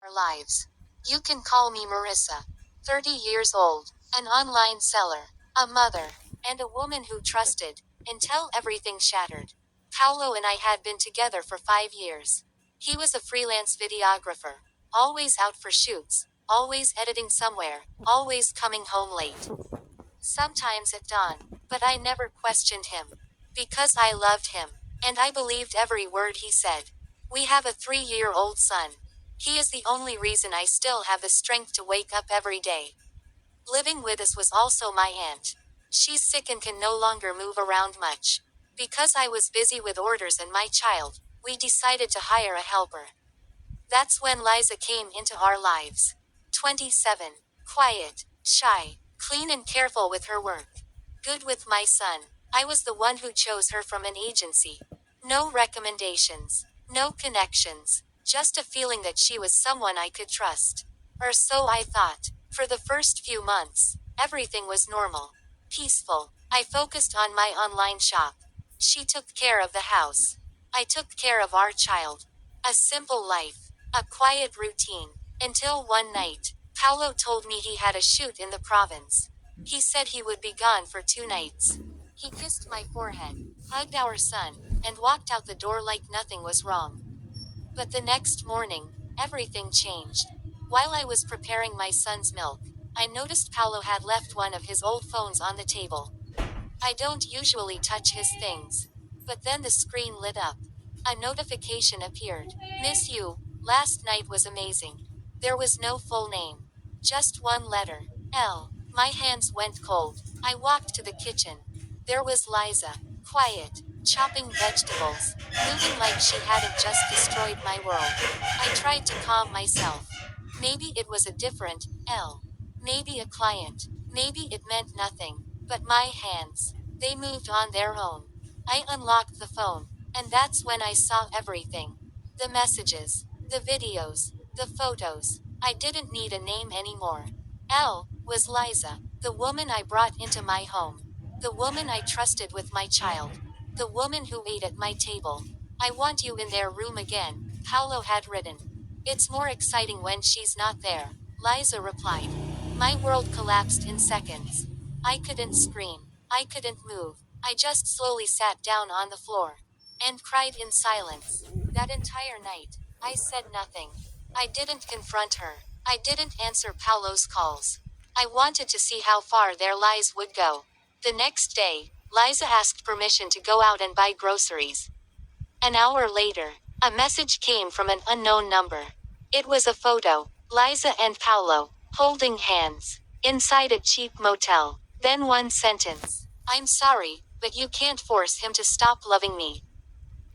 our lives. You can call me Marissa. 30 years old, an online seller, a mother, and a woman who trusted, until everything shattered. Paolo and I had been together for 5 years. He was a freelance videographer, always out for shoots, always editing somewhere, always coming home late. Sometimes at dawn, but I never questioned him. Because I loved him. And I believed every word he said. We have a 3-year-old son. He is the only reason I still have the strength to wake up every day. Living with us was also my aunt. She's sick and can no longer move around much. Because I was busy with orders and my child, we decided to hire a helper. That's when Liza came into our lives. 27. Quiet, shy, clean and careful with her work. Good with my son. I was the one who chose her from an agency. No recommendations. No connections. Just a feeling that she was someone I could trust. Or so I thought. For the first few months, everything was normal. Peaceful. I focused on my online shop. She took care of the house. I took care of our child. A simple life. A quiet routine. Until one night, Paolo told me he had a shoot in the province. He said he would be gone for 2 nights. He kissed my forehead, hugged our son, and walked out the door like nothing was wrong. But the next morning, everything changed. While I was preparing my son's milk, I noticed Paolo had left one of his old phones on the table. I don't usually touch his things. But then the screen lit up. A notification appeared. Miss you, last night was amazing. There was no full name. Just one letter. L. My hands went cold. I walked to the kitchen. There was Liza. Quiet. Chopping vegetables. Moving like she hadn't just destroyed my world. I tried to calm myself. Maybe it was a different L. Maybe a client. Maybe it meant nothing. But my hands. They moved on their own. I unlocked the phone. And that's when I saw everything. The messages. The videos. The photos. I didn't need a name anymore. L was Liza. The woman I brought into my home. The woman I trusted with my child. The woman who ate at my table. I want you in their room again, Paolo had written. It's more exciting when she's not there, Liza replied. My world collapsed in seconds. I couldn't scream. I couldn't move. I just slowly sat down on the floor. And cried in silence. That entire night, I said nothing. I didn't confront her. I didn't answer Paolo's calls. I wanted to see how far their lies would go. The next day, Liza asked permission to go out and buy groceries. An hour later, a message came from an unknown number. It was a photo. Liza and Paolo, holding hands, inside a cheap motel. Then one sentence. I'm sorry, but you can't force him to stop loving me.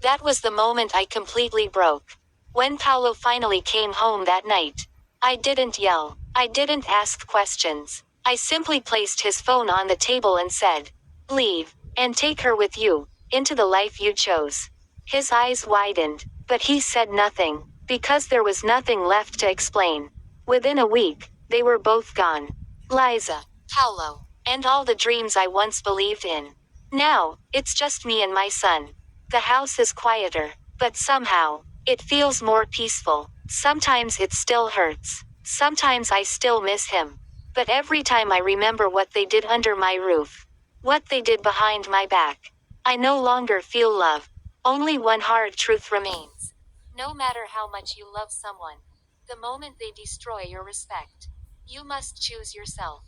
That was the moment I completely broke. When Paolo finally came home that night, I didn't yell. I didn't ask questions. I simply placed his phone on the table and said, leave, and take her with you, into the life you chose. His eyes widened, but he said nothing, because there was nothing left to explain. Within a week, they were both gone. Liza, Paolo, and all the dreams I once believed in. Now, it's just me and my son. The house is quieter, but somehow, it feels more peaceful. Sometimes it still hurts. Sometimes I still miss him. But every time I remember what they did under my roof, what they did behind my back, I no longer feel love. Only one hard truth remains. No matter how much you love someone, the moment they destroy your respect, you must choose yourself.